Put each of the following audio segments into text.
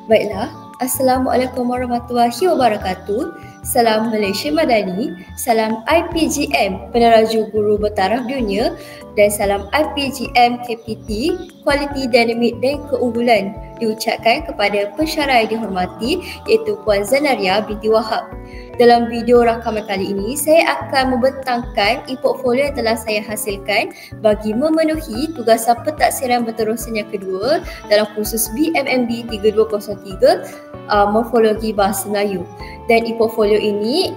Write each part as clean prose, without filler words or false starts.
Baiklah, Assalamualaikum warahmatullahi wabarakatuh. Salam Malaysia Madani, salam IPGM Peneraju Guru Bertaraf Dunia dan salam IPGM KPT Kualiti Dinamik dan Keunggulan diucapkan kepada pensyarah yang dihormati iaitu Puan Zanaria binti Wahab. Dalam video rakaman kali ini, saya akan membentangkan e-portfolio yang telah saya hasilkan bagi memenuhi tugasan pentaksiran berterusan yang kedua dalam kursus BMMB 3203 Morfologi Bahasa Melayu. Dan e-portfolio ini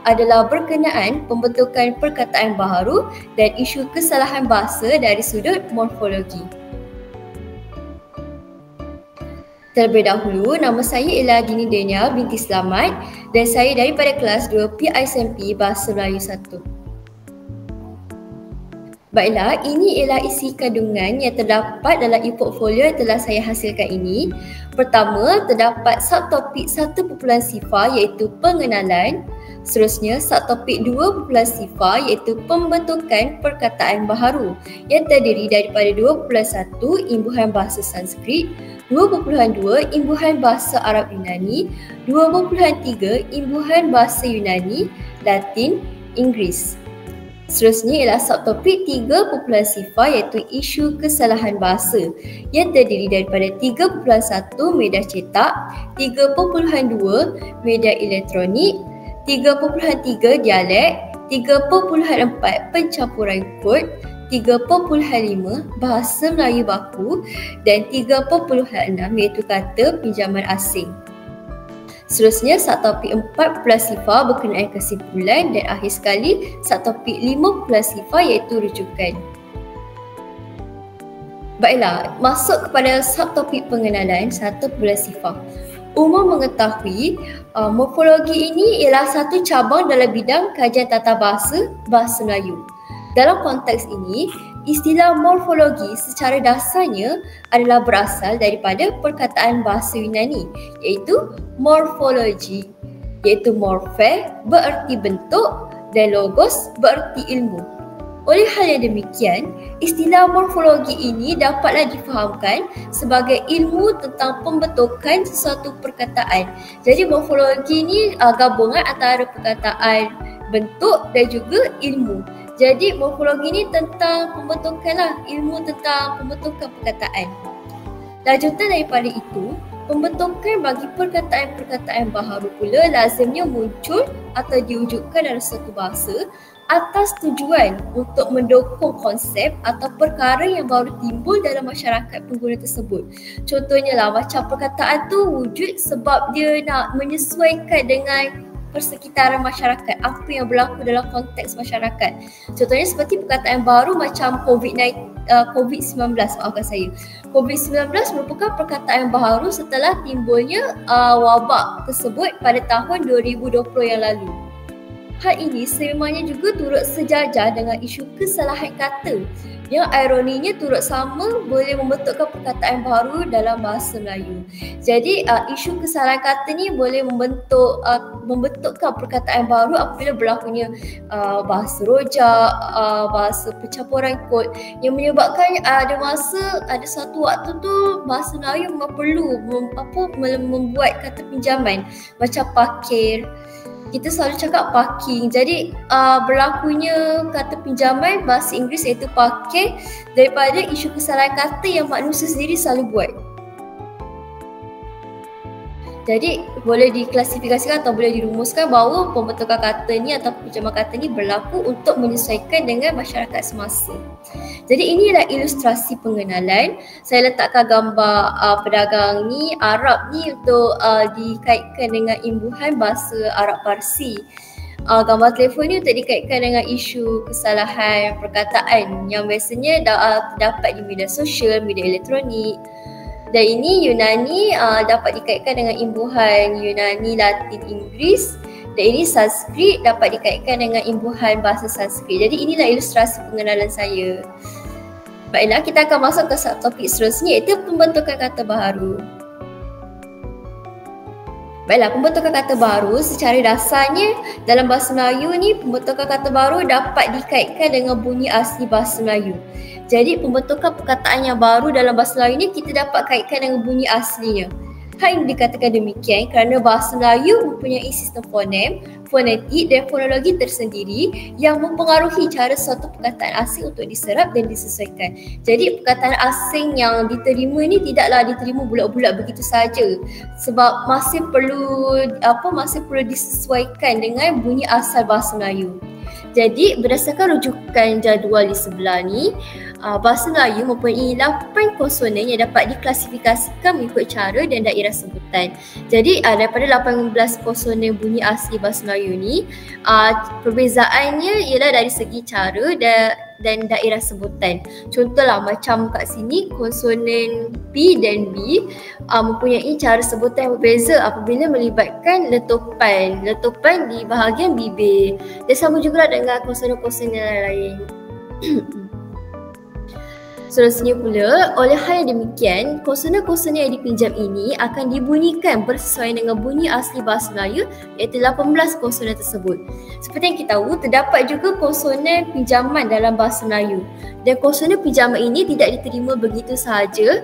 adalah berkenaan pembentukan perkataan baharu dan isu kesalahan bahasa dari sudut morfologi. Terlebih dahulu, nama saya ialah Dini Denia binti Selamat dan saya daripada kelas 2 PISMP Bahasa Melayu 1. Baiklah, ini ialah isi kandungan yang terdapat dalam e-portfolio yang telah saya hasilkan ini. Pertama, terdapat subtopik 1 sifar iaitu pengenalan. Seterusnya, subtopik 2 sifar iaitu pembentukan perkataan baharu yang terdiri daripada 2.1 imbuhan bahasa Sanskrit, 2.2 imbuhan bahasa Arab Yunani, 2.3 imbuhan bahasa Yunani, Latin, Inggeris. Seterusnya ialah subtopik 3 sifar iaitu isu kesalahan bahasa yang terdiri daripada 3.1 media cetak, 3.2 media elektronik, 3.3 dialek, 3.4 pencampuran kod, 3.5 bahasa Melayu baku dan 3.6 iaitu kata pinjaman asing. Seterusnya, subtopik 4 sifar berkenaan kesimpulan dan akhir sekali subtopik 5 sifar iaitu rujukan. Baiklah, masuk kepada subtopik pengenalan 1 sifar. Umum mengetahui morfologi ini ialah satu cabang dalam bidang kajian tata bahasa Melayu. Dalam konteks ini, istilah morfologi secara dasarnya adalah berasal daripada perkataan bahasa Yunani iaitu morfologi, iaitu morphe bererti bentuk dan logos bererti ilmu. Oleh hal yang demikian, istilah morfologi ini dapatlah difahamkan sebagai ilmu tentang pembentukan sesuatu perkataan. Jadi morfologi ini gabungan antara perkataan, bentuk dan juga ilmu. Jadi morfologi ini tentang pembentukan ilmu tentang pembentukan perkataan. Lanjutan daripada itu, pembentukan bagi perkataan-perkataan baharu pula lazimnya muncul atau diwujudkan dalam satu bahasa atas tujuan untuk mendukung konsep atau perkara yang baru timbul dalam masyarakat pengguna tersebut. Contohnya lah, macam perkataan tu wujud sebab dia nak menyesuaikan dengan persekitaran masyarakat, apa yang berlaku dalam konteks masyarakat. Contohnya seperti perkataan baru macam COVID-19, maafkan saya. COVID-19 merupakan perkataan baharu setelah timbulnya wabak tersebut pada tahun 2020 yang lalu. Hal ini sememangnya juga turut sejajar dengan isu kesalahan kata yang ironinya turut sama boleh membentukkan perkataan baru dalam bahasa Melayu. Jadi isu kesalahan kata ni boleh membentukkan perkataan baru apabila berlakunya bahasa rojak, bahasa pencampuran kod yang menyebabkan ada satu waktu tu bahasa Melayu memang perlu membuat kata pinjaman macam parkir. Kita selalu cakap parking. Jadi berlakunya kata pinjaman bahasa Inggeris iaitu parking daripada isu kesalahan kata yang manusia sendiri selalu buat. Jadi boleh diklasifikasikan atau boleh dirumuskan bahawa pembentukan kata ni atau pinjaman kata ni berlaku untuk menyesuaikan dengan masyarakat semasa. Jadi inilah ilustrasi pengenalan. Saya letakkan gambar pedagang ni, Arab ni untuk dikaitkan dengan imbuhan bahasa Arab Parsi. Gambar telefon ni untuk dikaitkan dengan isu kesalahan perkataan yang biasanya terdapat di media sosial, media elektronik. Dan ini Yunani dapat dikaitkan dengan imbuhan Yunani, Latin, Inggeris. Dan ini Sanskrit dapat dikaitkan dengan imbuhan bahasa Sanskrit. Jadi inilah ilustrasi pengenalan saya. Baiklah, kita akan masuk ke subtopik seterusnya iaitu pembentukan kata baharu. Baiklah, pembentukan kata baru secara dasarnya dalam bahasa Melayu ni pembentukan kata baru dapat dikaitkan dengan bunyi asli bahasa Melayu. Jadi pembentukan perkataan yang baru dalam bahasa Melayu ni kita dapat kaitkan dengan bunyi aslinya. Hal ini dikatakan demikian kerana bahasa Melayu mempunyai sistem fonem, fonetik dan fonologi tersendiri yang mempengaruhi cara suatu perkataan asing untuk diserap dan disesuaikan. Jadi perkataan asing yang diterima ni tidaklah diterima bulat-bulat begitu saja, sebab masih perlu disesuaikan dengan bunyi asal bahasa Melayu. Jadi berdasarkan rujukan jadual di sebelah ni, bahasa Melayu mempunyai 8 konsonan yang dapat diklasifikasikan mengikut cara dan daerah sebutan. Jadi daripada 18 konsonan bunyi asli bahasa Melayu ni, perbezaannya ialah dari segi cara dan daerah sebutan. Contohlah macam kat sini konsonan P dan B mempunyai cara sebutan yang berbeza apabila melibatkan letupan di bahagian bibir. Dan sama juga dengan konsonan-konsonan lain. Seterusnya pula, oleh hal yang demikian, konsonan-konsonan yang dipinjam ini akan dibunyikan bersesuaian dengan bunyi asli bahasa Melayu, iaitu 18 konsonan tersebut. Seperti yang kita tahu, terdapat juga konsonan pinjaman dalam bahasa Melayu. Dan konsonan pinjaman ini tidak diterima begitu sahaja,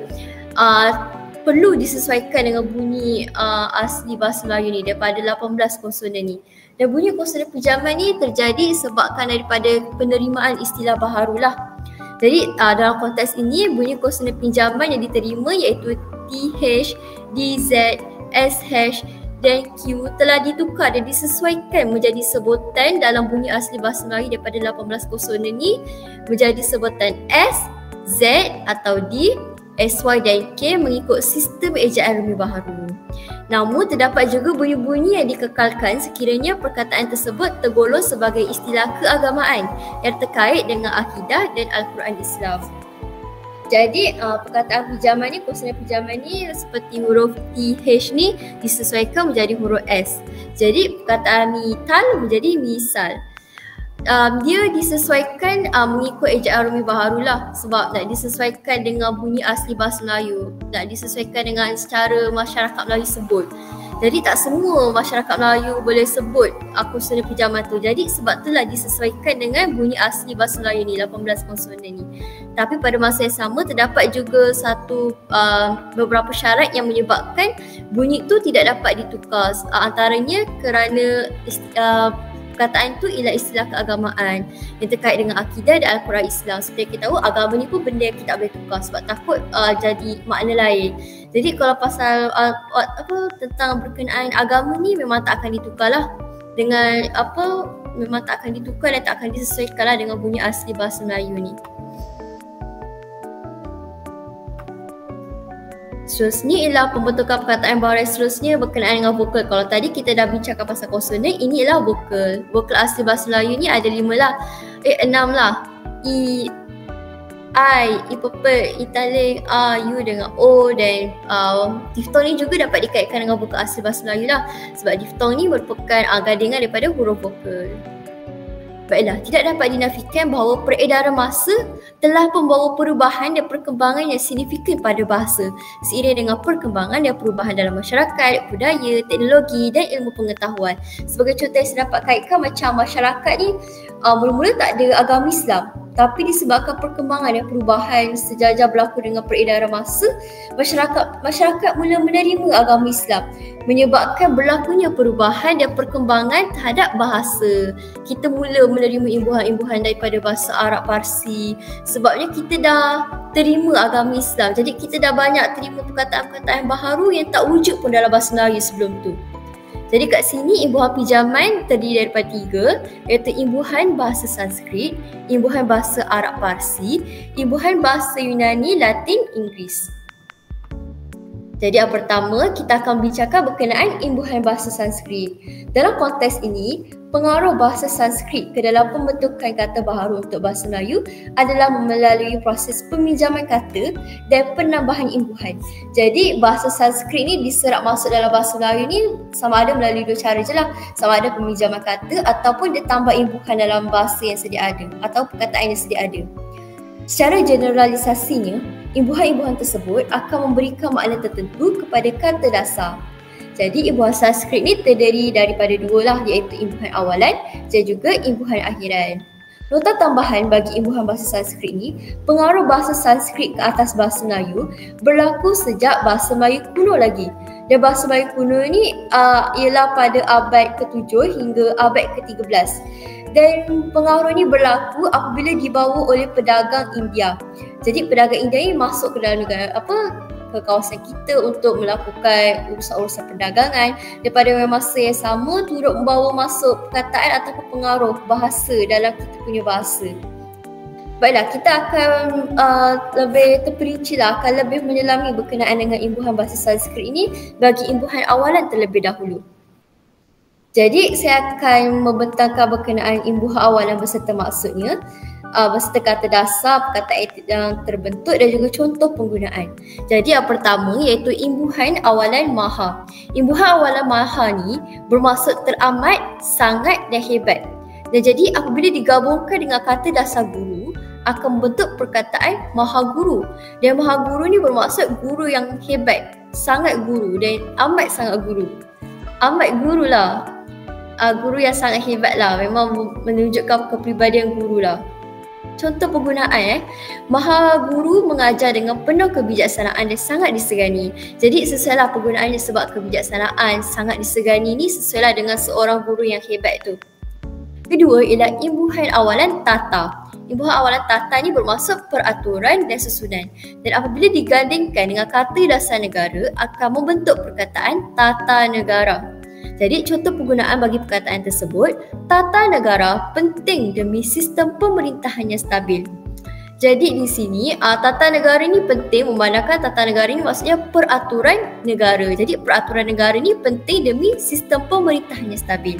perlu disesuaikan dengan bunyi asli bahasa Melayu ni daripada 18 konsonan ni. Dan bunyi konsonan pinjaman ni terjadi sebabkan daripada penerimaan istilah baharulah. Jadi dalam konteks ini bunyi konsonan pinjaman yang diterima iaitu TH, DZ, SH dan Q telah ditukar dan disesuaikan menjadi sebutan dalam bunyi asli bahasa Melayu daripada 18 konsonan ni menjadi sebutan S, Z atau D, SY dan K mengikut sistem ejaan rumi baharu. Namun terdapat juga bunyi-bunyi yang dikekalkan sekiranya perkataan tersebut tergolong sebagai istilah keagamaan yang terkait dengan akidah dan Al-Quran Islam. Jadi perkataan pinjaman ni, konsonan pinjaman ni seperti huruf TH ni disesuaikan menjadi huruf S. Jadi perkataan mital menjadi misal. Dia disesuaikan mengikut ejaan rumi baharu lah, sebab nak disesuaikan dengan bunyi asli bahasa Melayu, nak disesuaikan dengan secara masyarakat Melayu sebut. Jadi tak semua masyarakat Melayu boleh sebut konsonan pinjaman tu. Jadi sebab itulah disesuaikan dengan bunyi asli bahasa Melayu ni, 18 konsonan ni. Tapi pada masa yang sama terdapat juga beberapa syarat yang menyebabkan bunyi tu tidak dapat ditukar. Antaranya kerana perkataan itu ialah istilah keagamaan yang terkait dengan akidah dan Al-Quran Islam. Seperti kita tahu, agama ni pun benda yang kita tak boleh tukar sebab takut jadi makna lain. Jadi kalau pasal tentang berkenaan agama ni memang tak akan ditukar lah memang tak akan ditukar dan tak akan disesuaikan lah dengan bunyi asli bahasa Melayu ni. Seterusnya ialah pembentukan perkataan baharu seterusnya berkenaan dengan vokal. Kalau tadi kita dah bincangkan pasal konsonan, ini ialah vokal. Vokal asli bahasa Melayu ni ada 6 lah. I, I pepet, I taling, A, U dengan O dan diftong ni juga dapat dikaitkan dengan vokal asli bahasa Melayu lah. Sebab diftong ni merupakan gandingan daripada huruf vokal. Baiklah, tidak dapat dinafikan bahawa peredaran masa telah membawa perubahan dan perkembangan yang signifikan pada bahasa seiring dengan perkembangan dan perubahan dalam masyarakat, budaya, teknologi dan ilmu pengetahuan. Sebagai contoh yang saya dapat kaitkan, macam masyarakat ni mula-mula tak ada agama Islam, tapi disebabkan perkembangan dan perubahan sejajar berlaku dengan peredaran masa, masyarakat mula menerima agama Islam, menyebabkan berlakunya perubahan dan perkembangan terhadap bahasa. Kita mula menerima imbuhan-imbuhan daripada bahasa Arab Parsi sebabnya kita dah terima agama Islam. Jadi kita dah banyak terima perkataan-perkataan baharu yang tak wujud pun dalam bahasa Melayu sebelum tu. Jadi kat sini imbuhan pinjaman terdiri daripada 3, iaitu imbuhan bahasa Sanskrit, imbuhan bahasa Arab Parsi, imbuhan bahasa Yunani, Latin, Inggeris. Jadi yang pertama, kita akan bincangkan berkenaan imbuhan bahasa Sanskrit. Dalam konteks ini, pengaruh bahasa Sanskrit ke dalam pembentukan kata baharu untuk bahasa Melayu adalah melalui proses peminjaman kata dan penambahan imbuhan. Jadi bahasa Sanskrit ni diserap masuk dalam bahasa Melayu ni sama ada melalui 2 cara je lah. Sama ada peminjaman kata ataupun dia tambah imbuhan dalam bahasa yang sedia ada atau perkataan yang sedia ada. Secara generalisasinya, imbuhan-imbuhan tersebut akan memberikan makna tertentu kepada kata dasar. Jadi imbuhan Sanskrit ni terdiri daripada 2 lah, iaitu imbuhan awalan dan juga imbuhan akhiran. Nota tambahan bagi imbuhan bahasa Sanskrit ni, pengaruh bahasa Sanskrit ke atas bahasa Melayu berlaku sejak bahasa Melayu kuno lagi. Dan bahasa Melayu kuno ni ialah pada abad ke-7 hingga abad ke-13. Dan pengaruh ni berlaku apabila dibawa oleh pedagang India. Jadi pedagang India ni masuk ke dalam negara ke kawasan kita untuk melakukan urusan-urusan perdagangan. Daripada masa yang sama turut membawa masuk perkataan ataupun pengaruh bahasa dalam kita punya bahasa. Baiklah, kita akan lebih terperinci akan lebih menyelami berkenaan dengan imbuhan bahasa Sanskrit ini bagi imbuhan awalan terlebih dahulu. Jadi saya akan membentangkan berkenaan imbuhan awalan beserta maksudnya, beserta kata dasar, perkataan yang terbentuk dan juga contoh penggunaan. Jadi yang pertama iaitu imbuhan awalan maha. Imbuhan awalan maha ni bermaksud teramat, sangat dan hebat. Dan jadi apabila digabungkan dengan kata dasar guru akan membentuk perkataan maha guru. Dan maha guru ni bermaksud guru yang hebat, sangat guru dan amat sangat guru. Amat guru lah. Guru yang sangat hebat lah. Memang menunjukkan kepribadian guru lah. Contoh penggunaan maha guru mengajar dengan penuh kebijaksanaan dan sangat disegani. Jadi sesuailah penggunaannya sebab kebijaksanaan, sangat disegani ni sesuailah dengan seorang guru yang hebat tu. Kedua ialah imbuhan awalan tata. Imbuhan awalan tata ni bermaksud peraturan dan susunan. Dan apabila digandingkan dengan kata dasar negara akan membentuk perkataan tata negara. Jadi contoh penggunaan bagi perkataan tersebut, tata negara penting demi sistem pemerintahan yang stabil. Jadi di sini tata negara ni penting, memandangkan tata negara ni maksudnya peraturan negara. Jadi peraturan negara ni penting demi sistem pemerintahan yang stabil.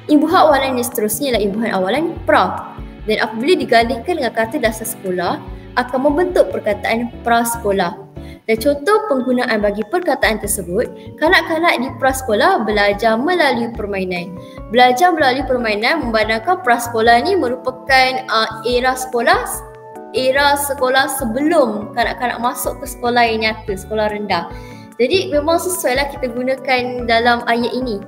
Imbuhan awalan yang seterusnya ialah imbuhan awalan pra. Dan apabila digandingkan dengan kata dasar sekolah akan membentuk perkataan prasekolah. Dan contoh penggunaan bagi perkataan tersebut, kanak-kanak di prasekolah belajar melalui permainan. Belajar melalui permainan memandangkan prasekolah ni merupakan era sekolah sebelum kanak-kanak masuk ke sekolah yang nyata, sekolah rendah. Jadi memang sesuailah kita gunakan dalam ayat ini.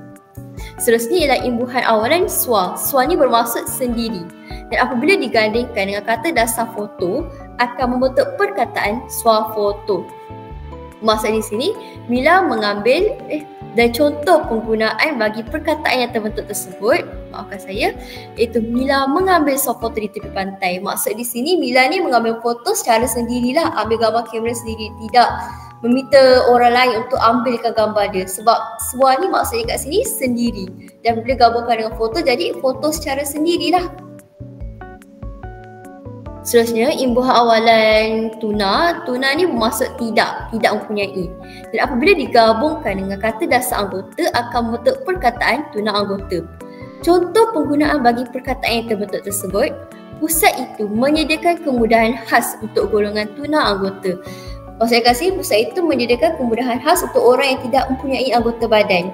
Seterusnya ialah imbuhan awalan swa. Swa ni bermaksud sendiri. Dan apabila digandingkan dengan kata dasar foto akan membentuk perkataan swafoto. Maksud di sini Mila mengambil dan contoh penggunaan bagi perkataan yang terbentuk tersebut, maafkan saya, iaitu Mila mengambil swafoto di tepi pantai. Maksud di sini Mila ni mengambil foto secara sendirilah, ambil gambar kamera sendiri, tidak meminta orang lain untuk ambilkan gambar dia. Sebab swa ni maksudnya kat sini sendiri. Dan bila gabungkan dengan foto jadi foto secara sendirilah. Seterusnya, imbuhan awalan tuna. Tuna ni bermaksud tidak mempunyai. Dan apabila digabungkan dengan kata dasar anggota akan membentuk perkataan tuna anggota. Contoh penggunaan bagi perkataan yang terbentuk tersebut, pusat itu menyediakan kemudahan khas untuk golongan tuna anggota. Maksudnya kat sini pusat itu menyediakan kemudahan khas untuk orang yang tidak mempunyai anggota badan.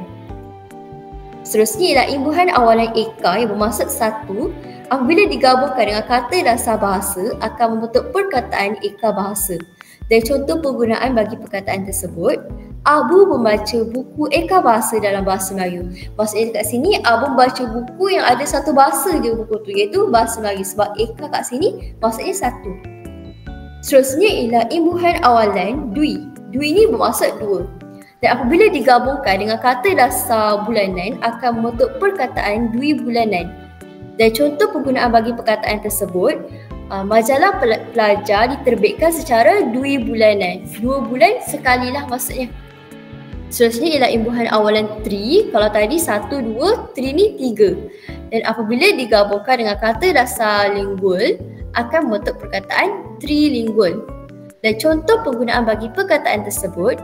Seterusnya ialah imbuhan awalan eka yang bermaksud satu. Apabila digabungkan dengan kata dasar bahasa akan membentuk perkataan eka bahasa. Dan contoh penggunaan bagi perkataan tersebut, Abu membaca buku eka bahasa dalam bahasa Melayu. Maksudnya kat sini Abu membaca buku yang ada satu bahasa je buku tu, iaitu bahasa Melayu. Sebab eka kat sini maksudnya satu. Seterusnya ialah imbuhan awalan dwi. Dwi ni bermaksud dua. Dan apabila digabungkan dengan kata dasar bulanan akan membentuk perkataan dwi bulanan. Dan contoh penggunaan bagi perkataan tersebut, majalah pelajar diterbitkan secara 2 bulanan. 2 bulan sekali lah maksudnya. Seterusnya ialah imbuhan awalan tri. Kalau tadi 1, 2, tri ni 3. Dan apabila digabungkan dengan kata dasar lingual akan membentuk perkataan trilingual. Dan contoh penggunaan bagi perkataan tersebut,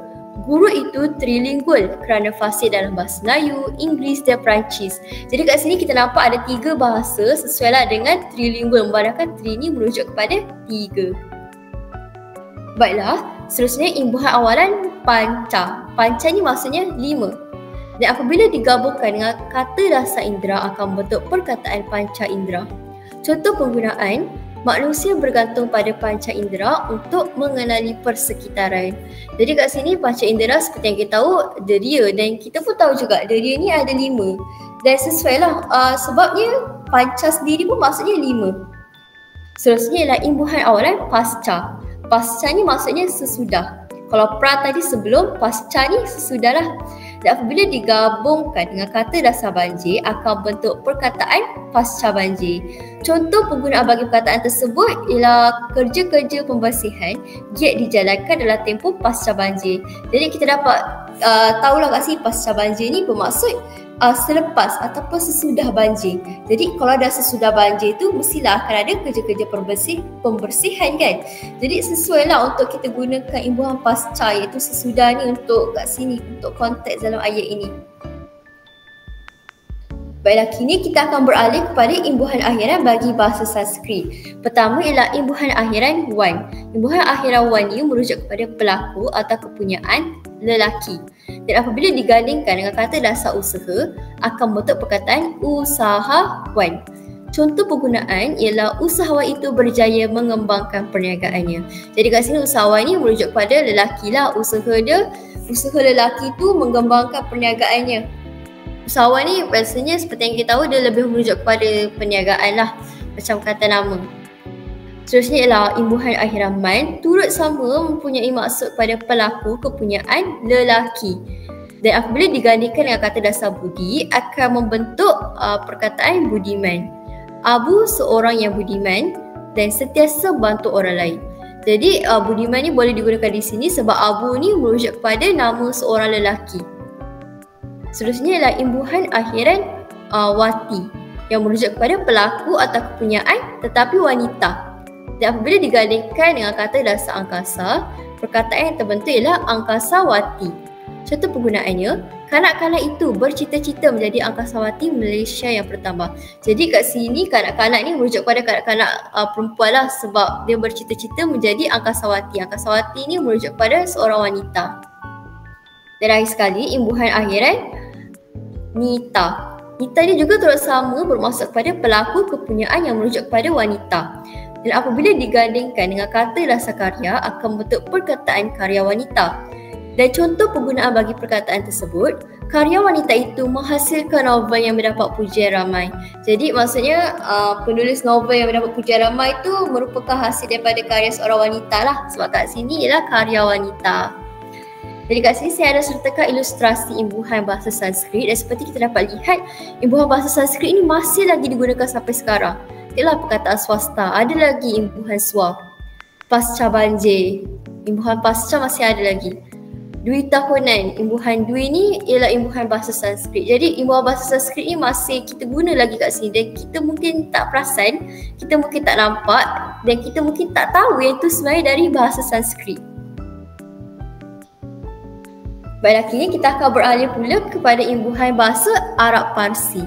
guru itu trilingual kerana fasih dalam bahasa Melayu, Inggeris dan Perancis. Jadi kat sini kita nampak ada 3 bahasa sesuailah dengan trilingual. Memandangkan tri ni merujuk kepada 3. Baiklah, seterusnya imbuhan awalan panca. Panca ni maksudnya 5. Dan apabila digabungkan dengan kata dasar indera akan membentuk perkataan panca indera. Contoh penggunaan, manusia bergantung pada panca indera untuk mengenali persekitaran. Jadi kat sini panca indera seperti yang kita tahu deria, dan kita pun tahu juga deria ni ada 5. Dan sesuailah sebabnya panca sendiri pun maksudnya 5. Seterusnya ialah imbuhan awalan pasca. Pasca ni maksudnya sesudah. Kalau pra tadi sebelum, pasca ni sesudahlah. Dan apabila digabungkan dengan kata dasar banjir akan bentuk perkataan pasca banjir. Contoh penggunaan bagi perkataan tersebut ialah kerja-kerja pembersihan giat dijalankan dalam tempoh pasca banjir. Jadi kita dapat tahulah kat sini pasca banjir ni bermaksud selepas ataupun sesudah banjir. Jadi kalau dah sesudah banjir tu mestilah akan ada kerja-kerja pembersihan kan. Jadi sesuai lah untuk kita gunakan imbuhan pasca iaitu sesudah ni untuk kat sini, untuk konteks dalam ayat ini. Baiklah, kini kita akan beralih kepada imbuhan akhiran bagi bahasa Sanskrit. Pertama ialah imbuhan akhiran wan. Imbuhan akhiran wan ni merujuk kepada pelaku atau kepunyaan lelaki. Dan apabila digandingkan dengan kata dasar usaha, akan bentuk perkataan usahawan. Contoh penggunaan ialah usahawan itu berjaya mengembangkan perniagaannya. Jadi kat sini usahawan ni merujuk kepada lelaki lah. Usaha lelaki tu mengembangkan perniagaannya. Usahawan ni biasanya seperti yang kita tahu dia lebih merujuk kepada perniagaan lah, macam kata nama. Seterusnya ialah imbuhan akhiran man, turut sama mempunyai maksud pada pelaku kepunyaan lelaki. Dan apabila digandingkan dengan kata dasar budi akan membentuk perkataan budiman. Abu seorang yang budiman dan sentiasa bantu orang lain. Jadi budiman ni boleh digunakan di sini sebab Abu ni merujuk kepada nama seorang lelaki. Seterusnya ialah imbuhan akhiran wati yang merujuk kepada pelaku atau kepunyaan tetapi wanita. Dan apabila digandingkan dengan kata dasar angkasa, perkataan yang terbentuk ialah angkasawati. Contoh penggunaannya, kanak-kanak itu bercita-cita menjadi angkasawati Malaysia yang pertama. Jadi kat sini kanak-kanak ni merujuk kepada kanak-kanak perempuan lah sebab dia bercita-cita menjadi angkasawati. Angkasawati ni merujuk kepada seorang wanita. Dan akhir sekali, imbuhan akhiran nita. Nita ni juga turut sama bermaksud kepada pelaku kepunyaan yang merujuk kepada wanita. Dan apabila digandingkan dengan kata dasar karya akan bentuk perkataan karya wanita. Dan contoh penggunaan bagi perkataan tersebut, karya wanita itu menghasilkan novel yang mendapat pujian ramai. Jadi maksudnya penulis novel yang mendapat pujian ramai itu merupakan hasil daripada karya seorang wanita lah. Sebab kat sini ialah karya wanita. Jadi kat sini saya ada sertakan ilustrasi imbuhan bahasa Sanskrit dan seperti kita dapat lihat, imbuhan bahasa Sanskrit ini masih lagi digunakan sampai sekarang. Ialah perkataan swasta, ada lagi imbuhan swa. Pasca banjir, imbuhan pasca masih ada lagi. Dwi tahunan, imbuhan dwi ni ialah imbuhan bahasa Sanskrit. Jadi imbuhan bahasa Sanskrit ni masih kita guna lagi kat sini dan kita mungkin tak perasan, kita mungkin tak nampak dan kita mungkin tak tahu yang itu sebenarnya dari bahasa Sanskrit. Baiklah, kini kita akan beralih pula kepada imbuhan bahasa Arab Parsi.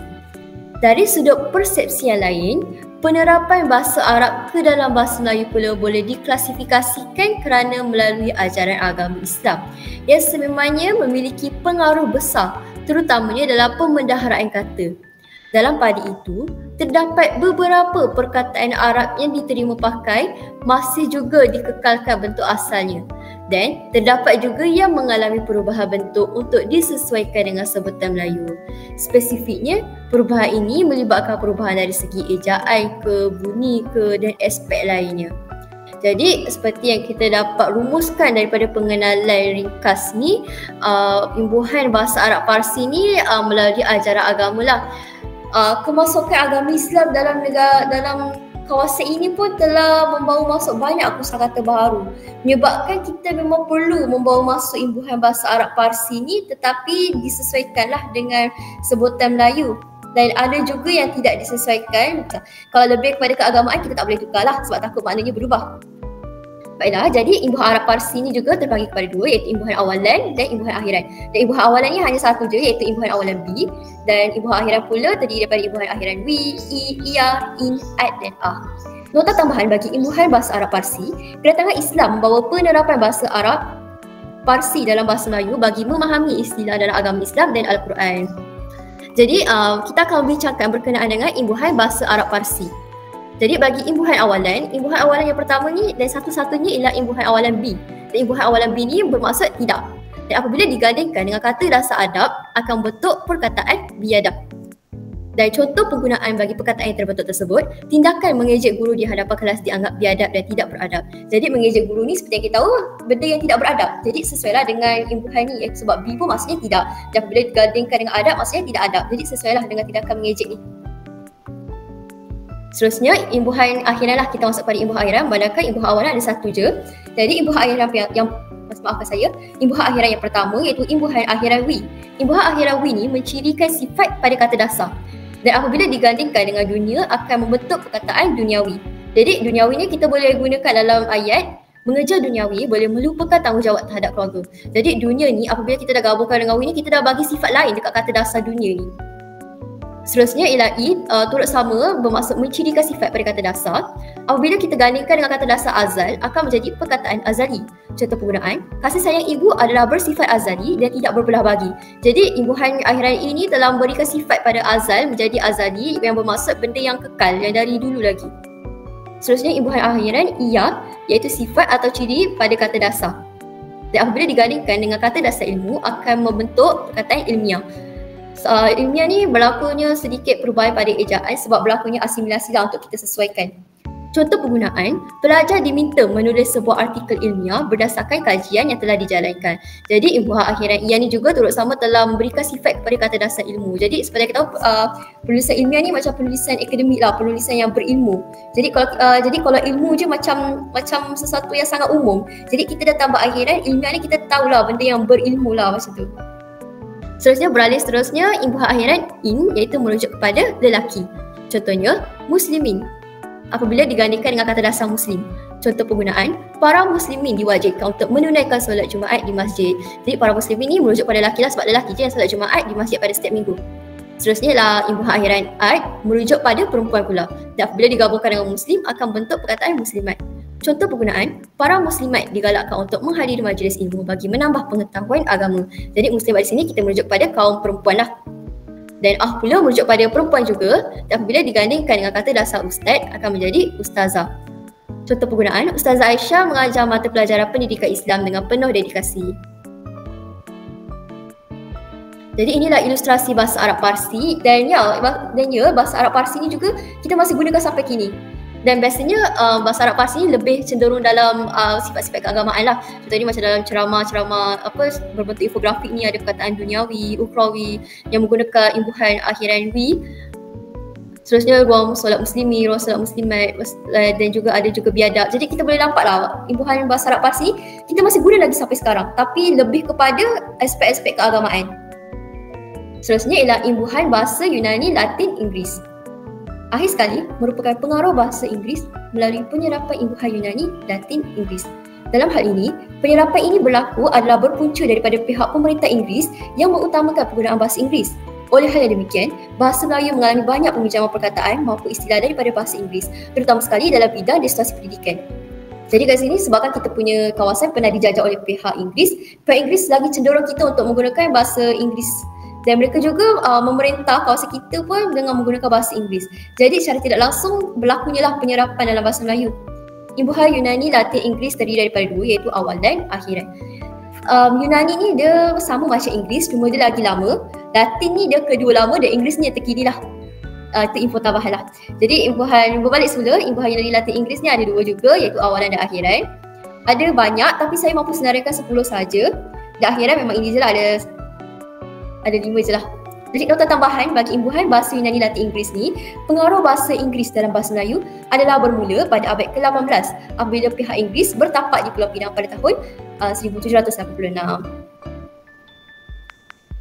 Dari sudut persepsi yang lain, penerapan bahasa Arab ke dalam bahasa Melayu pula boleh diklasifikasikan kerana melalui ajaran agama Islam yang sememangnya memiliki pengaruh besar terutamanya dalam pemendaharaan kata. Dalam pada itu, terdapat beberapa perkataan Arab yang diterima pakai masih juga dikekalkan bentuk asalnya. Dan terdapat juga yang mengalami perubahan bentuk untuk disesuaikan dengan sebutan Melayu. Spesifiknya, perubahan ini melibatkan perubahan dari segi ejaan ke, bunyi ke dan aspek lainnya. Jadi seperti yang kita dapat rumuskan daripada pengenalan ringkas ni, imbuhan bahasa Arab Parsi ni melalui ajaran agama lah. Kemasukan agama Islam dalam kawasan ini pun telah membawa masuk banyak kosakata baru, menyebabkan kita memang perlu membawa masuk imbuhan bahasa Arab Parsi ni tetapi disesuaikanlah dengan sebutan Melayu. Dan ada juga yang tidak disesuaikan. Kalau lebih kepada keagamaan kita tak boleh tukar lah sebab takut maknanya berubah. Baiklah, jadi imbuhan Arab Parsi ni juga terbagi kepada dua, iaitu imbuhan awalan dan imbuhan akhiran. Dan imbuhan awalan ni hanya satu je, iaitu imbuhan awalan B. Dan imbuhan akhiran pula terdiri daripada imbuhan akhiran wi, i, ia, in, at dan a. Nota tambahan bagi imbuhan bahasa Arab Parsi, kedatangan Islam membawa penerapan bahasa Arab Parsi dalam bahasa Melayu bagi memahami istilah dalam agama Islam dan Al-Quran. Jadi kita akan membincangkan berkenaan dengan imbuhan bahasa Arab Parsi. Jadi bagi imbuhan awalan yang pertama ni dan satu-satunya ialah imbuhan awalan B. Dan imbuhan awalan B ni bermaksud tidak. Dan apabila digandingkan dengan kata dasar adab akan bentuk perkataan biadab. Dan contoh penggunaan bagi perkataan yang terbentuk tersebut, tindakan mengejek guru di hadapan kelas dianggap biadab dan tidak beradab. Jadi mengejek guru ni seperti yang kita tahu, benda yang tidak beradab. Jadi sesuailah dengan imbuhan ni, sebab bibu maksudnya tidak. Dan bila digandingkan dengan adab maksudnya tidak adab. Jadi sesuailah dengan tindakan mengejek ni. Seterusnya, imbuhan akhiran lah, kita masuk pada imbuhan akhiran. Sedangkan imbuhan awalan ada satu je. Jadi imbuhan akhiran imbuhan akhiran yang pertama iaitu imbuhan akhiran wi. Imbuhan akhiran wi ni mencirikan sifat pada kata dasar. Dan apabila digandingkan dengan dunia akan membentuk perkataan duniawi. Jadi duniawi ni kita boleh gunakan dalam ayat, mengejar duniawi boleh melupakan tanggungjawab terhadap keluarga. Jadi dunia ni apabila kita dah gabungkan dengan wi ni, kita dah bagi sifat lain dekat kata dasar dunia ni. Seterusnya ilahi turut sama bermaksud mencirikan sifat pada kata dasar. Apabila kita gandingkan dengan kata dasar azal akan menjadi perkataan azali. Contoh penggunaan, kasih sayang ibu adalah bersifat azali dan tidak berbelah bagi. Jadi imbuhan akhiran ini telah memberikan sifat pada azal menjadi azali yang bermaksud benda yang kekal yang dari dulu lagi. Seterusnya imbuhan akhiran iya iaitu sifat atau ciri pada kata dasar. Dan apabila digandingkan dengan kata dasar ilmu akan membentuk perkataan ilmiah. Ilmiah ni berlakunya sedikit perubahan pada ejaan sebab berlakunya asimilasi lah untuk kita sesuaikan. Contoh penggunaan, pelajar diminta menulis sebuah artikel ilmiah berdasarkan kajian yang telah dijalankan. Jadi imbuhan akhiran ia ni juga turut sama telah memberikan sifat kepada kata dasar ilmu. Jadi seperti kita tahu penulisan ilmiah ni macam penulisan akademik lah, penulisan yang berilmu. Jadi kalau ilmu je macam sesuatu yang sangat umum. Jadi kita dah tambah akhiran, ilmiah ni kita tahulah benda yang berilmu lah macam tu. Seterusnya imbuhan akhiran in iaitu merujuk kepada lelaki. Contohnya muslimin apabila digandingkan dengan kata dasar muslim. Contoh penggunaan, para muslimin diwajibkan untuk menunaikan solat Jumaat di masjid. Jadi para muslimin ni merujuk pada lelaki lah sebab lelaki je yang solat Jumaat di masjid pada setiap minggu. Seterusnya lah imbuhan akhiran ad merujuk pada perempuan pula. Dan apabila digabungkan dengan muslim akan bentuk perkataan muslimat. Contoh penggunaan, para muslimat digalakkan untuk menghadiri majlis ilmu bagi menambah pengetahuan agama. Jadi muslimat di sini kita merujuk pada kaum perempuan lah. Dan pula merujuk pada perempuan juga. Dan apabila digandingkan dengan kata dasar ustaz akan menjadi ustazah. Contoh penggunaan, Ustazah Aisyah mengajar mata pelajaran pendidikan Islam dengan penuh dedikasi. Jadi inilah ilustrasi bahasa Arab Parsi dan bahasa Arab Parsi ni juga kita masih gunakan sampai kini. Dan biasanya bahasa Arab Parsi ni lebih cenderung dalam sifat-sifat keagamaan lah. Contohnya macam dalam ceramah-ceramah berbentuk infografik ni ada perkataan duniawi, ukhrawi yang menggunakan imbuhan akhiran wi. Seterusnya ruang solat muslimi, ruang solat muslimat dan juga ada juga biadab. Jadi kita boleh nampak lah imbuhan bahasa Arab Parsi kita masih guna lagi sampai sekarang tapi lebih kepada aspek-aspek keagamaan. Seterusnya ialah imbuhan bahasa Yunani, Latin, Inggeris. Akhir sekali, merupakan pengaruh bahasa Inggeris melalui penyerapan imbuhan Yunani, Latin, Inggeris. Dalam hal ini, penyerapan ini berlaku adalah berpunca daripada pihak pemerintah Inggeris yang mengutamakan penggunaan bahasa Inggeris. Oleh hal yang demikian, bahasa Melayu mengalami banyak peminjaman perkataan maupun istilah daripada bahasa Inggeris, terutama sekali dalam bidang distorsi pendidikan. Jadi kat sini sebabkan kita punya kawasan pernah dijajah oleh pihak Inggeris lagi cenderung kita untuk menggunakan bahasa Inggeris. Dan mereka juga memerintah kawasan kita pun dengan menggunakan bahasa Inggeris. Jadi secara tidak langsung berlakunya lah penyerapan dalam bahasa Melayu. Imbuhan Yunani, Latin, Inggeris terdiri daripada dua iaitu awal dan akhiran. Yunani ni dia sama macam Inggeris cuma dia lagi lama. Latin ni dia kedua lama dan Inggeris ni yang terkini lah. Itu info tambahan lah. Jadi imbuhan berbalik semula, imbuhan Yunani, Latin, Inggeris ni ada dua juga iaitu awalan dan akhiran. Ada banyak tapi saya mampu senaraikan 10 saja. Dan akhiran memang ini je lah, ada 5 je lah. Jadi nota tambahan bagi imbuhan bahasa Yunani, Latin, Inggeris ni, pengaruh bahasa Inggeris dalam bahasa Melayu adalah bermula pada abad ke-18 apabila pihak Inggeris bertapak di Pulau Pinang pada tahun 1786.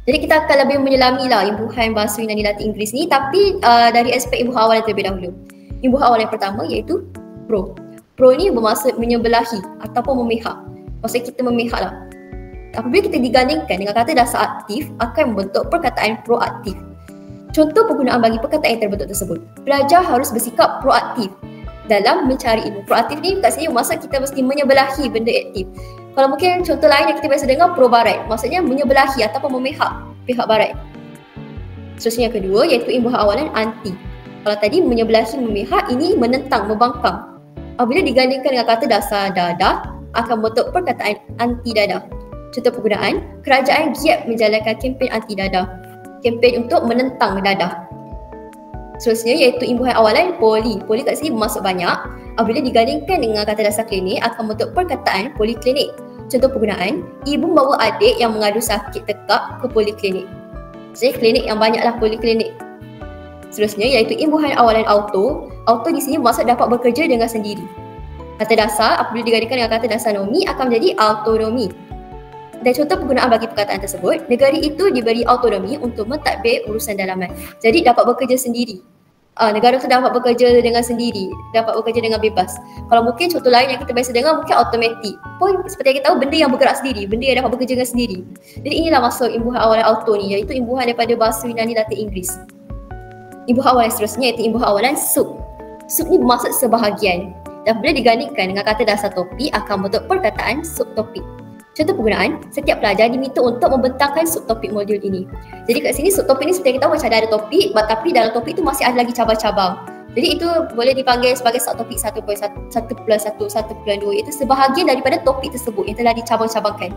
Jadi kita akan lebih menyelami lah imbuhan bahasa Yunani, Latin, Inggeris ni tapi dari aspek imbuhan awal terlebih dahulu. Imbuhan awal yang pertama iaitu pro. Pro ni bermaksud menyebelahi ataupun memihak. Maksud kita memihak lah. Apabila kita digandingkan dengan kata dasar aktif akan membentuk perkataan proaktif. Contoh penggunaan bagi perkataan yang terbentuk tersebut. Pelajar harus bersikap proaktif dalam mencari ilmu. Proaktif ni kat sini maksud kita mesti menyebelahi benda aktif. Kalau mungkin contoh lain yang kita biasa dengar pro barat, maksudnya menyebelahi ataupun memihak pihak barat. Seterusnya yang kedua iaitu imbuhan awalan anti. Kalau tadi menyebelahi memihak, ini menentang, membangkang. Apabila digandingkan dengan kata dasar dadah akan membentuk perkataan anti dadah. Contoh penggunaan, kerajaan giat menjalankan kempen anti dadah. Kempen untuk menentang dadah. Seterusnya iaitu imbuhan awalan poli. Poli kat sini bermaksud banyak. Apabila digandingkan dengan kata dasar klinik akan membentuk perkataan poliklinik. Contoh penggunaan, ibu membawa adik yang mengadu sakit tekak ke poliklinik. Jadi klinik yang banyaklah poliklinik. Seterusnya iaitu imbuhan awalan auto. Auto di sini bermaksud dapat bekerja dengan sendiri. Kata dasar apabila digandingkan dengan kata dasar nomi akan menjadi autonomi. Dan contoh penggunaan bagi perkataan tersebut, negara itu diberi autonomi untuk mentadbir urusan dalaman. Jadi dapat bekerja sendiri. Negara itu dapat bekerja dengan sendiri, dapat bekerja dengan bebas. Kalau mungkin contoh lain yang kita biasa dengar mungkin automatik. Pun seperti yang kita tahu, benda yang bergerak sendiri, benda yang dapat bekerja dengan sendiri. Jadi inilah maksud imbuhan awalan auto ni, iaitu imbuhan daripada bahasa Yunani Latin Inggeris. Imbuhan awalan seterusnya iaitu imbuhan awalan sub. Sub ni bermaksud sebahagian. Dan bila digandingkan dengan kata dasar topik akan bentuk perkataan subtopik. Contoh penggunaan, setiap pelajar diminta untuk membentangkan subtopik modul ini. Jadi kat sini subtopik ni seperti kita tahu macam ada topik, tapi dalam topik tu masih ada lagi cabang-cabang. Jadi itu boleh dipanggil sebagai subtopik 1.1, 1+1, 1+2, iaitu sebahagian daripada topik tersebut yang telah dicabang-cabangkan.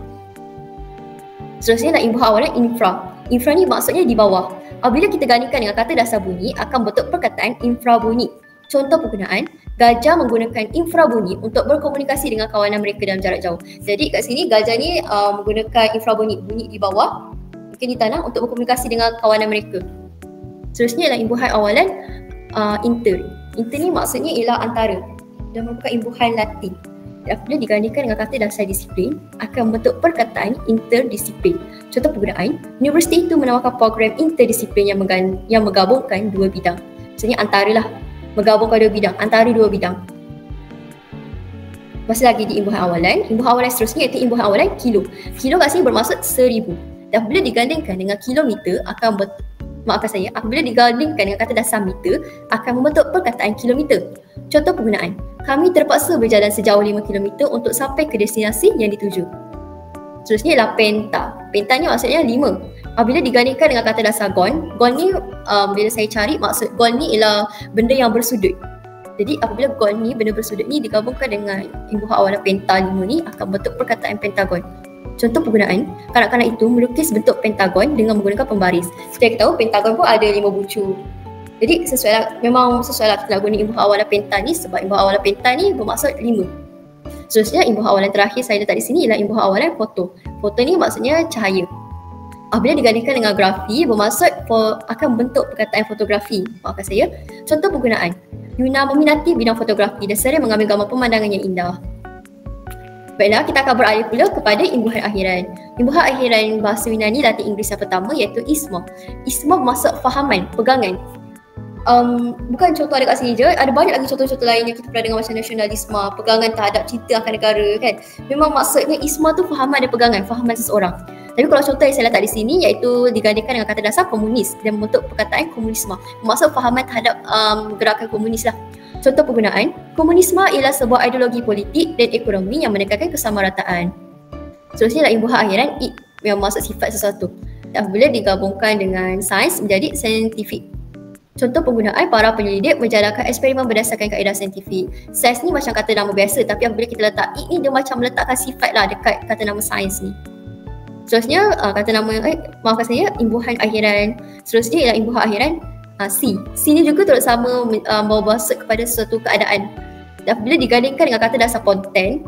Seterusnya imbuhan awalan infra. Infra ni maksudnya di bawah. Apabila kita gandingkan dengan kata dasar bunyi akan bentuk perkataan infrabunyi. Contoh penggunaan, gajah menggunakan infrabunyi untuk berkomunikasi dengan kawanan mereka dalam jarak jauh. Jadi kat sini gajah ni menggunakan infrabunyi, bunyi di bawah, mungkin di tanah untuk berkomunikasi dengan kawanan mereka. Seterusnya ialah imbuhan awalan inter. Inter ni maksudnya ialah antara dan merupakan imbuhan Latin. Apabila digandingkan dengan kata dasar disiplin akan membentuk perkataan interdisiplin. Contoh penggunaan, universiti itu menawarkan program interdisiplin yang menggabungkan dua bidang. Maksudnya antaralah, menggabungkan dua bidang, antara dua bidang. Masih lagi di imbuhan awalan seterusnya iaitu imbuhan awalan kilo. Kilo kat sini bermaksud 1000. Dan bila digandingkan dengan kilometer apabila digandingkan dengan kata dasar meter akan membentuk perkataan kilometer. Contoh penggunaan, kami terpaksa berjalan sejauh 5 km untuk sampai ke destinasi yang dituju. Seterusnya ialah penta. Penta ni maksudnya 5. Apabila digandingkan dengan kata dasar gon ni bila saya cari maksud gon ni ialah benda yang bersudut. Jadi apabila gon ni, benda bersudut ni digabungkan dengan imbuhan awalan penta 5 ni akan bentuk perkataan pentagon. Contoh penggunaan, kanak-kanak itu melukis bentuk pentagon dengan menggunakan pembaris. Seperti kita tahu pentagon pun ada 5 bucu. Jadi memang sesuai lah kita guna imbuhan awalan penta ni sebab imbuhan awalan penta ni bermaksud 5. Seterusnya imbuhan awalan terakhir saya letak di sini ialah imbuhan awalan foto. Foto ni maksudnya cahaya. Apabila digandingkan dengan grafi bermaksud akan bentuk perkataan fotografi. Maafkan saya. Contoh penggunaan, Yuna meminati bidang fotografi dan sering mengambil gambar pemandangan yang indah. Baiklah, kita akan beralih pula kepada imbuhan akhiran. Imbuhan akhiran bahasa Yunani Latin Inggeris yang pertama iaitu isma. Isma bermaksud fahaman, pegangan. Bukan contoh ada kat sini je, ada banyak lagi contoh-contoh lain yang kita pernah dengar macam nasionalisme, pegangan terhadap cinta akan negara kan. Memang maksudnya isma tu fahaman dan pegangan, fahaman seseorang. Tapi kalau contoh yang saya letak di sini iaitu digandingkan dengan kata dasar komunis dan membentuk perkataan komunisme. Maksud fahaman terhadap gerakan komunis lah. Contoh penggunaan, komunisme ialah sebuah ideologi politik dan ekonomi yang menekankan kesamarataan. Seterusnya ialah imbuhan akhiran id yang maksud sifat sesuatu. Dan apabila digabungkan dengan sains menjadi saintifik. Contoh penggunaan, para penyelidik menjalankan eksperimen berdasarkan kaedah saintifik. Sains ni macam kata nama biasa tapi apabila kita letak id ni dia macam meletakkan sifat lah dekat kata nama sains ni. Seterusnya maafkan saya, imbuhan akhiran seterusnya ialah imbuhan akhiran C. C ni juga turut sama membawa maksud kepada sesuatu keadaan. Dan bila digandingkan dengan kata dasar poten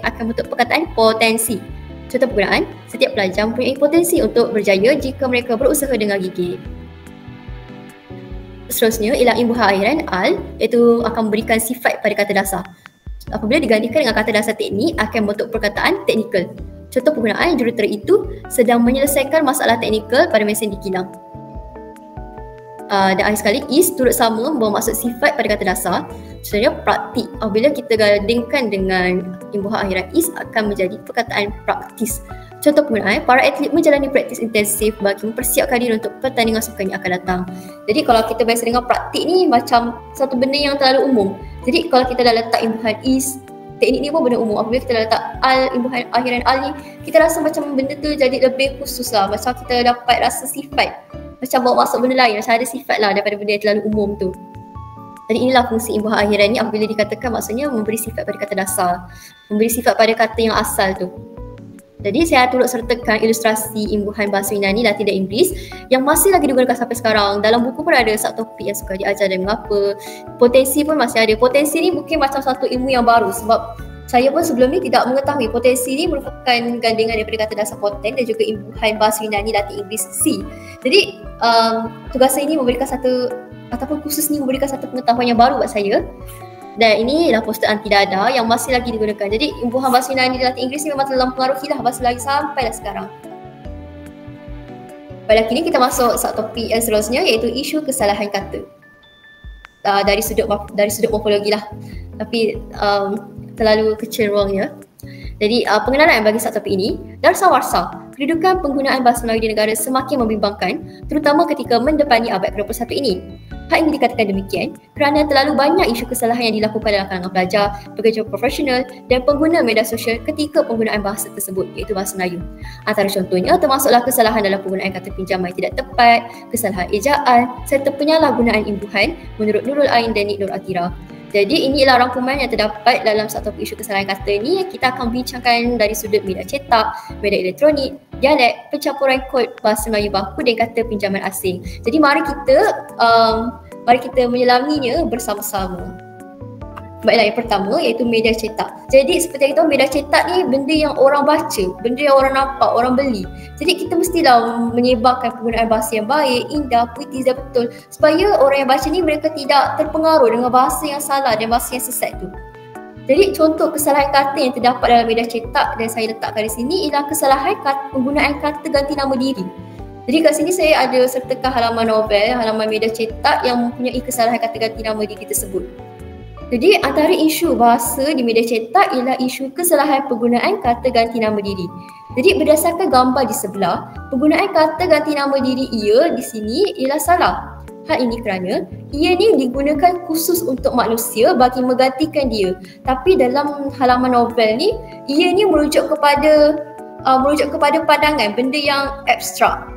akan bentuk perkataan potensi. Contoh penggunaan, setiap pelajar mempunyai potensi untuk berjaya jika mereka berusaha dengan gigih. Seterusnya ialah imbuhan akhiran al, iaitu akan memberikan sifat pada kata dasar. Apabila digandingkan dengan kata dasar teknik akan bentuk perkataan teknikal. Contoh penggunaan, jurutera itu sedang menyelesaikan masalah teknikal pada mesin dikilang. Dan akhir sekali, is turut sama membawa maksud sifat pada kata dasar. Contohnya praktik. Apabila kita gandingkan dengan imbuhan akhiran is akan menjadi perkataan praktis. Contoh penggunaan, para atlet menjalani praktis intensif bagi mempersiapkan diri untuk pertandingan sukan yang akan datang. Jadi kalau kita biasa dengar praktik ni macam satu benda yang terlalu umum. Jadi kalau kita dah letak imbuhan is, teknik ni pun benda umum. Apabila kita dah letak al, imbuhan akhiran al ni, kita rasa macam benda tu jadi lebih khusus lah. Macam kita dapat rasa sifat. Macam bawa masuk benda lain, macam ada sifat lah daripada benda yang terlalu umum tu. Jadi inilah fungsi imbuhan akhiran ni apabila dikatakan maksudnya memberi sifat pada kata dasar. Memberi sifat pada kata yang asal tu. Jadi saya turut sertakan ilustrasi imbuhan bahasa Yunani, Latin dan Inggeris yang masih lagi digunakan sampai sekarang. Dalam buku pun ada subtopik yang suka diajar dan mengapa. Potensi pun masih ada. Potensi ni mungkin macam satu ilmu yang baru sebab saya pun sebelum ni tidak mengetahui potensi ni merupakan gandingan daripada kata dasar poten dan juga imbuhan bahasa Yunani, Latin, Inggeris, C. Jadi tugas saya ni memberikan satu ataupun kursus ni memberikan satu pengetahuan yang baru buat saya. Dan ini ialah poster anti dada yang masih lagi digunakan. Jadi imbuhan bahasa Yunani dan Latin Inggeris ni memang telah mempengaruhi bahasa Melayu sampailah sekarang. Pada kini kita masuk subtopik yang seterusnya iaitu isu kesalahan kata. Dari sudut morfologi lah. Tapi terlalu kecil ruangnya. Jadi pengenalan bagi subtopik ini, dasawarsa, kedudukan penggunaan bahasa Melayu di negara semakin membimbangkan terutama ketika mendepani abad ke-21 ini. Hal ini dikatakan demikian kerana terlalu banyak isu kesalahan yang dilakukan dalam kalangan pelajar, pekerja profesional dan pengguna media sosial ketika penggunaan bahasa tersebut iaitu bahasa Melayu. Antara contohnya termasuklah kesalahan dalam penggunaan kata pinjaman yang tidak tepat, kesalahan ejaan serta penyalahgunaan imbuhan menurut Nurul Ain dan Nik Nur Atira. Jadi inilah rangkuman yang terdapat dalam satu isu kesalahan kata ini yang kita akan bincangkan dari sudut media cetak, media elektronik, dialek, pencampuran kod bahasa Melayu baku dan kata pinjaman asing. Jadi mari kita menyelaminya bersama-sama. Baiklah, yang pertama iaitu media cetak. Jadi seperti yang kita tahu, media cetak ni benda yang orang baca, benda yang orang nampak, orang beli. Jadi kita mestilah menyebarkan penggunaan bahasa yang baik, indah, puitis dan betul supaya orang yang baca ni mereka tidak terpengaruh dengan bahasa yang salah dan bahasa yang sesat tu. Jadi contoh kesalahan kata yang terdapat dalam media cetak dan saya letakkan di sini ialah kesalahan penggunaan kata ganti nama diri. Jadi kat sini saya ada sertakan halaman novel, halaman media cetak yang mempunyai kesalahan kata ganti nama diri tersebut. Jadi antara isu bahasa di media cetak ialah isu kesalahan penggunaan kata ganti nama diri. Jadi berdasarkan gambar di sebelah, penggunaan kata ganti nama diri ia di sini ialah salah. Hal ini kerana ia ni digunakan khusus untuk manusia bagi menggantikan dia. Tapi dalam halaman novel ni, ia ni merujuk kepada pandangan benda yang abstrak.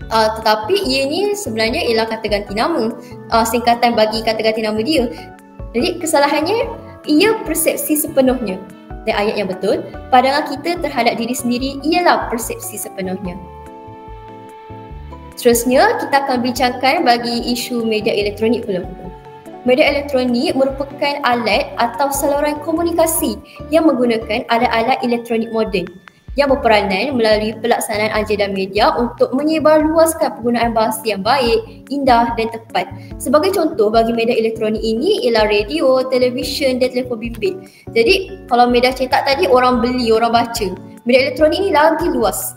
Tetapi ia ni sebenarnya ialah kata ganti nama, singkatan bagi kata ganti nama dia. Jadi kesalahannya, ia persepsi sepenuhnya. Dan ayat yang betul, pandangan kita terhadap diri sendiri ialah persepsi sepenuhnya. Seterusnya, kita akan bincangkan bagi isu media elektronik pula. Media elektronik merupakan alat atau saluran komunikasi yang menggunakan alat-alat elektronik moden yang berperanan melalui pelaksanaan ajedan media untuk menyebarluaskan penggunaan bahasa yang baik, indah dan tepat. Sebagai contoh bagi media elektronik ini ialah radio, televisyen dan telefon bimbit. Jadi kalau media cetak tadi orang beli, orang baca. Media elektronik ini lagi luas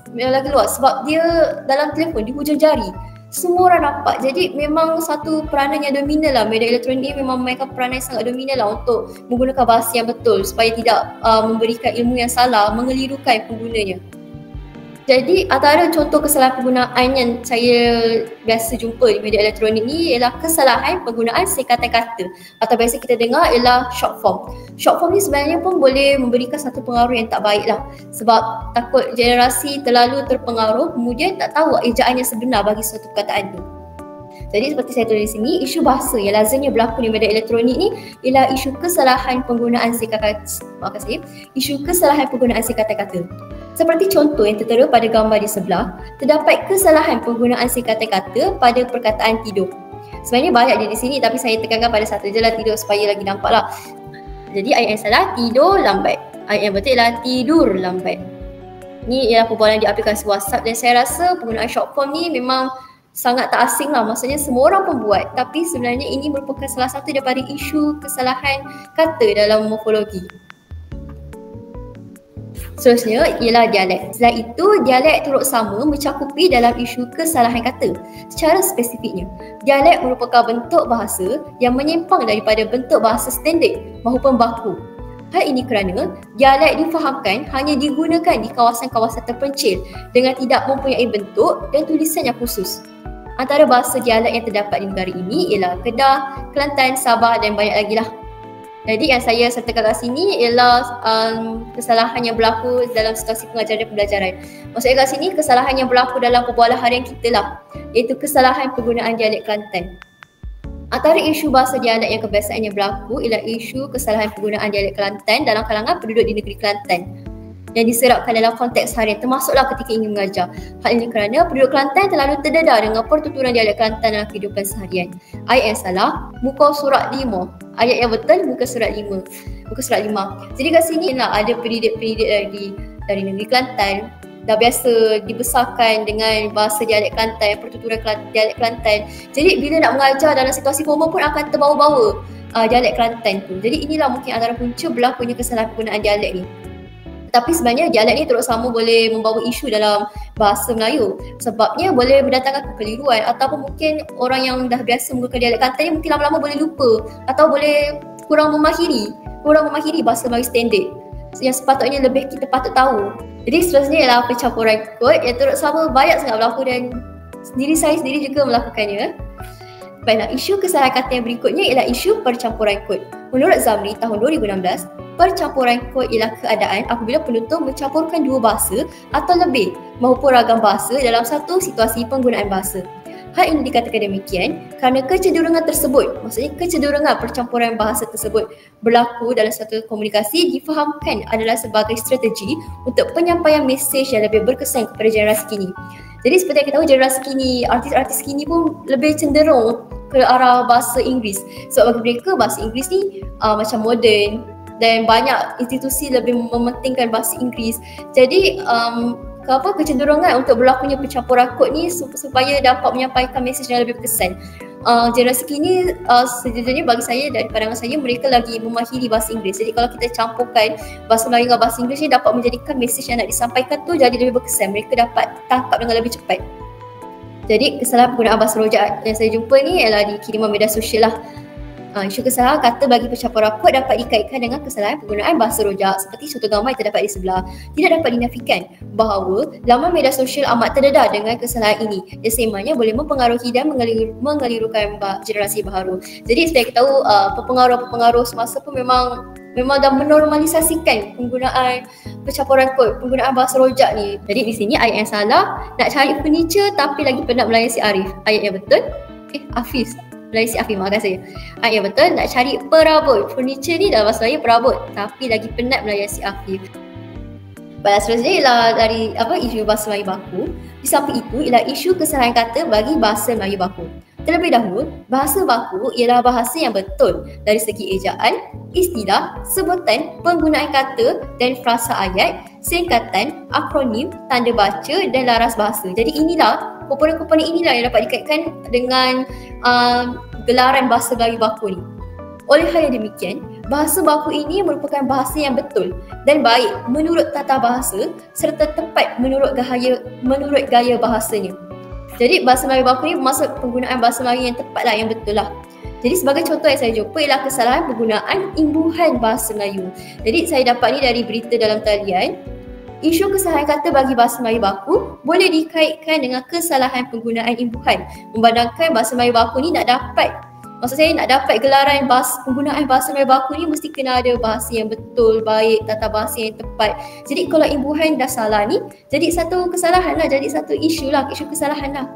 sebab dia dalam telefon di hujung jari. Semua orang nampak. Jadi memang satu peranan yang dominan lah. Media elektronik ini memang memainkan peranan yang sangat dominan lah untuk menggunakan bahasa yang betul supaya tidak memberikan ilmu yang salah, mengelirukan penggunanya. Jadi antara contoh kesalahan penggunaan yang saya biasa jumpa di media elektronik ni ialah kesalahan penggunaan singkatan kata atau biasa kita dengar ialah short form. Short form ni sebenarnya pun boleh memberikan satu pengaruh yang tak baik lah sebab takut generasi terlalu terpengaruh kemudian tak tahu ejaan yang sebenar bagi suatu perkataan tu. Jadi seperti saya tulis di sini, isu bahasa yang lazimnya berlaku di media elektronik ni ialah isu kesalahan penggunaan singkatan kata. Seperti contoh yang tertera pada gambar di sebelah, terdapat kesalahan penggunaan singkatan kata pada perkataan tidur. Sebenarnya banyak dia di sini tapi saya tekankan pada satu je lah, tidur, supaya lagi nampak lah. Jadi ayat yang salah, tidur lambat. Ayat yang betul ialah tidur lambat. Ni ialah perbualan di aplikasi WhatsApp dan saya rasa penggunaan short form ni memang sangat tak asing lah. Maksudnya semua orang pun buat. Tapi sebenarnya ini merupakan salah satu daripada isu kesalahan kata dalam morfologi. Seterusnya ialah dialek. Selain itu, dialek turut sama mencakupi dalam isu kesalahan kata. Secara spesifiknya, dialek merupakan bentuk bahasa yang menyimpang daripada bentuk bahasa standard maupun baku. Hal ini kerana dialek difahamkan hanya digunakan di kawasan-kawasan terpencil dengan tidak mempunyai bentuk dan tulisan yang khusus. Antara bahasa dialek yang terdapat di negara ini ialah Kedah, Kelantan, Sabah dan banyak lagi lah. Jadi yang saya sertakan kat sini ialah kesalahan yang berlaku dalam situasi pengajaran dan pembelajaran. Maksudnya kat sini kesalahan yang berlaku dalam perbualan harian kita lah, iaitu kesalahan penggunaan dialek Kelantan. Antara isu bahasa dialek yang kebiasaannya berlaku ialah isu kesalahan penggunaan dialek Kelantan dalam kalangan penduduk di negeri Kelantan. yang diserapkan dalam konteks harian, termasuklah ketika ingin mengajar. Hal ini kerana penduduk Kelantan terlalu terdedah dengan pertuturan dialek Kelantan dalam kehidupan seharian. Ayat yang salah, muka surat 5. Ayat yang betul, muka surat 5. Muka surat 5. Jadi kat sini lah ada pendidik-pendidik dari negeri Kelantan dah biasa dibesarkan dengan bahasa dialek Kelantan, pertuturan dialek Kelantan. Jadi bila nak mengajar dalam situasi formal pun akan terbawa-bawa dialek Kelantan tu. Jadi inilah mungkin antara punca berlakunya kesalahan penggunaan dialek ni. Tapi sebenarnya dialek ni terus sama boleh membawa isu dalam bahasa Melayu. Sebabnya boleh mendatangkan kekeliruan ataupun mungkin orang yang dah biasa menggunakan dialek Kelantan ni mungkin lama-lama boleh lupa atau boleh kurang memahiri bahasa Melayu standard yang sepatutnya lebih kita patut tahu. Jadi seterusnya ialah pencampuran kod yang terus sama banyak sangat berlaku dan saya sendiri juga melakukannya. Baiklah, isu kesalahan kata yang berikutnya ialah isu percampuran kod. Menurut Zamri tahun 2016, percampuran kod ialah keadaan apabila penutur mencampurkan dua bahasa atau lebih maupun ragam bahasa dalam satu situasi penggunaan bahasa. Hal ini dikatakan demikian kerana kecenderungan tersebut, maksudnya kecenderungan percampuran bahasa tersebut berlaku dalam satu komunikasi difahamkan adalah sebagai strategi untuk penyampaian mesej yang lebih berkesan kepada generasi kini. Jadi seperti yang kita tahu, generasi kini, artis-artis kini pun lebih cenderung ke arah bahasa Inggeris. Sebab bagi mereka bahasa Inggeris ni macam moden dan banyak institusi lebih mementingkan bahasa Inggeris. Jadi kecenderungan untuk berlakunya pencampuran kod ni supaya dapat menyampaikan mesej yang lebih berkesan. Generasi kini sejujurnya bagi saya, dari pandangan saya, mereka lagi memahiri bahasa Inggeris. Jadi kalau kita campurkan bahasa Melayu dengan bahasa Inggeris ni dapat menjadikan mesej yang nak disampaikan tu jadi lebih berkesan. Mereka dapat tangkap dengan lebih cepat. Jadi kesalahan penggunaan bahasa rojak yang saya jumpa ni ialah di kiriman media sosial lah. Isu kesalahan kata bagi pencampuran kod dapat dikaitkan dengan kesalahan penggunaan bahasa rojak seperti contoh gambar yang terdapat di sebelah. Tidak dapat dinafikan bahawa laman media sosial amat terdedah dengan kesalahan ini yang semanya boleh mempengaruhi dan mengelirukan generasi baharu. Jadi seperti kita tahu, pengaruh semasa pun memang dah menormalisasikan penggunaan pencampuran kod, penggunaan bahasa rojak ni. Jadi di sini ayat yang salah, nak cari furniture tapi lagi penat melayan si Arif. Ayat yang betul, Hafiz. Melayu si Afif, makasih. Yang betul, nak cari perabot. Furniture ni dalam bahasa Melayu perabot, tapi lagi penat melayan si Afif. Baiklah, seterusnya ialah dari isu bahasa Melayu baku. Di samping itu ialah isu kesalahan kata bagi bahasa Melayu baku. Terlebih dahulu, bahasa baku ialah bahasa yang betul dari segi ejaan, istilah, sebutan, penggunaan kata dan frasa ayat, singkatan, akronim, tanda baca dan laras bahasa. Jadi inilah komponen-komponen inilah yang dapat dikaitkan dengan gelaran bahasa Melayu baku ni. Oleh hal yang demikian, bahasa baku ini merupakan bahasa yang betul dan baik menurut tata bahasa serta tepat menurut gaya bahasanya. Jadi bahasa Melayu baku ni bermaksud penggunaan bahasa Melayu yang tepat lah, yang betul lah. Jadi sebagai contoh yang saya jumpa ialah kesalahan penggunaan imbuhan bahasa Melayu. Jadi saya dapat ni dari berita dalam talian. Isu kesalahan kata bagi bahasa Melayu baku boleh dikaitkan dengan kesalahan penggunaan imbuhan. Memandangkan bahasa Melayu baku ni nak dapat gelaran penggunaan bahasa Melayu baku ni mesti kena ada bahasa yang betul, baik, tata bahasa yang tepat. Jadi kalau imbuhan dah salah ni, jadi satu kesalahan lah, jadi satu isu kesalahan lah.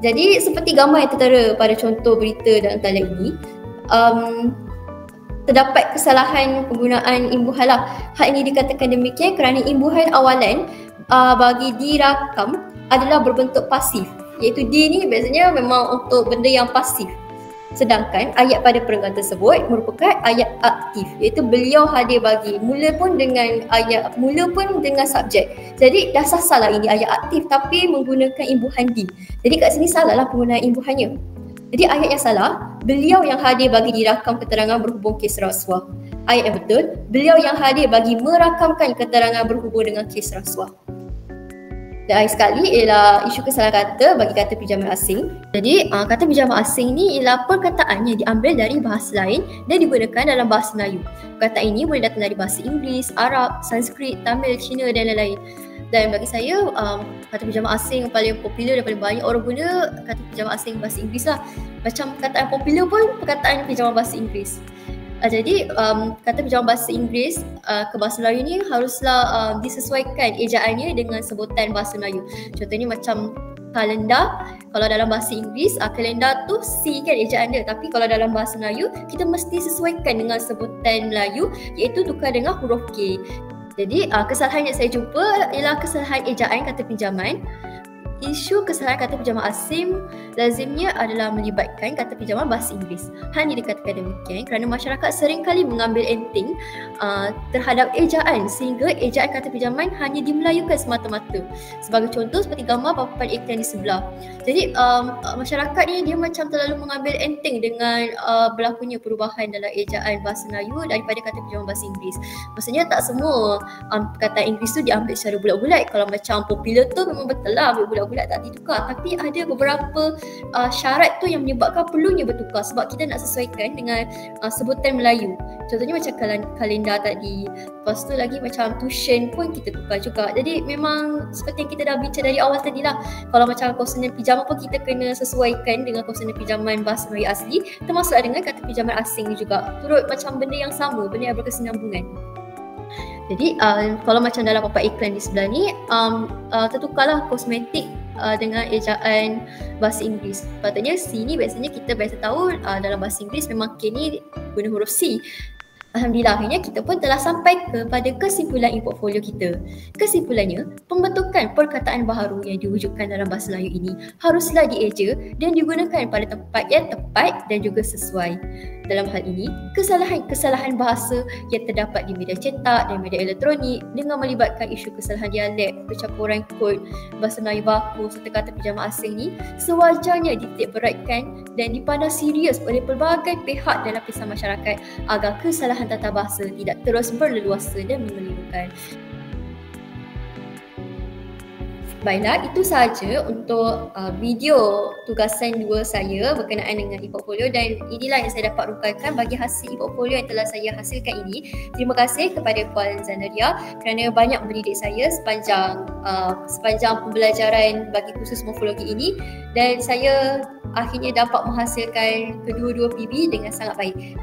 Jadi seperti gambar yang tertera pada contoh berita dalam talian ini, terdapat kesalahan penggunaan imbuhan lah. Hal ini dikatakan demikian kerana imbuhan awalan bagi dirakam adalah berbentuk pasif, iaitu di ni biasanya memang untuk benda yang pasif. Sedangkan ayat pada perenggan tersebut merupakan ayat aktif, iaitu beliau hadir bagi, mula pun dengan subjek. Jadi dah salah ini ayat aktif tapi menggunakan imbuhan di. Jadi kat sini salahlah penggunaan imbuhannya. Jadi ayat yang salah, beliau yang hadir bagi dirakam keterangan berhubung kes rasuah. Ayat yang betul, beliau yang hadir bagi merakamkan keterangan berhubung dengan kes rasuah. Dan akhir sekali ialah isu kesalahan kata bagi kata pinjaman asing. Jadi kata pinjaman asing ni ialah perkataan yang diambil dari bahasa lain dan digunakan dalam bahasa Melayu. Perkataan ini boleh datang dari bahasa Inggeris, Arab, Sanskrit, Tamil, Cina dan lain-lain. Dan bagi saya, kata pinjaman asing yang paling popular dan paling banyak orang guna kata pinjaman asing bahasa Inggeris lah. Macam perkataan popular pun perkataan pinjaman bahasa Inggeris. Jadi kata pinjaman bahasa Inggeris ke bahasa Melayu ni haruslah disesuaikan ejaannya dengan sebutan bahasa Melayu. Contohnya macam kalendar. Kalau dalam bahasa Inggeris, kalendar tu C kan ejaan dia. Tapi kalau dalam bahasa Melayu, kita mesti sesuaikan dengan sebutan Melayu, iaitu tukar dengan huruf K. Jadi kesalahan yang saya jumpa ialah kesalahan ejaan kata pinjaman. Isu kesalahan kata pinjaman asing lazimnya adalah melibatkan kata pinjaman bahasa Inggeris. Hanya dikatakan demikian kerana masyarakat seringkali mengambil enteng terhadap ejaan sehingga ejaan kata pinjaman hanya dimelayukan semata-mata. Sebagai contoh seperti gambar papan iklan di sebelah. Jadi masyarakat ni dia macam terlalu mengambil enteng dengan berlakunya perubahan dalam ejaan bahasa Melayu daripada kata pinjaman bahasa Inggeris. Maksudnya tak semua perkataan Inggeris tu diambil secara bulat-bulat. Kalau macam popular tu memang betul lah bulat-bulat tak ditukar, tapi ada beberapa syarat tu yang menyebabkan perlunya bertukar sebab kita nak sesuaikan dengan sebutan Melayu. Contohnya macam kalendar tadi, lepas tu lagi macam tuition pun kita tukar juga. Jadi memang seperti yang kita dah bincang dari awal tadi lah, kalau macam konsonan pinjaman pun kita kena sesuaikan dengan konsonan pinjaman bahasa Melayu asli, termasuk dengan kata pinjaman asing juga, turut macam benda yang sama, benda yang berkesinambungan. Jadi kalau macam dalam papan iklan di sebelah ni, tertukarlah kosmetik dengan ejaan bahasa Inggeris. Patutnya C ni biasanya kita biasa tahu dalam bahasa Inggeris memang K ni guna huruf C. Alhamdulillah, akhirnya kita pun telah sampai kepada kesimpulan e-portfolio kita. Kesimpulannya, pembentukan perkataan baharu yang diwujudkan dalam bahasa Melayu ini haruslah dieja dan digunakan pada tempat yang tepat dan juga sesuai. Dalam hal ini, kesalahan-kesalahan bahasa yang terdapat di media cetak dan media elektronik dengan melibatkan isu kesalahan dialek, percampuran kod bahasa Melayu baku serta kata pinjaman asing ni sewajarnya dititik beratkan dan dipandang serius oleh pelbagai pihak dalam lapisan masyarakat agar kesalahan tata bahasa tidak terus berleluasa dan mengelirukan. Baiklah, itu sahaja untuk video tugasan 2 saya berkenaan dengan e-portfolio, dan inilah yang saya dapat rukalkan bagi hasil e-portfolio yang telah saya hasilkan ini. Terima kasih kepada Puan Zanaria kerana banyak mendidik saya sepanjang pembelajaran bagi kursus morfologi ini, dan saya akhirnya dapat menghasilkan kedua-dua PB dengan sangat baik.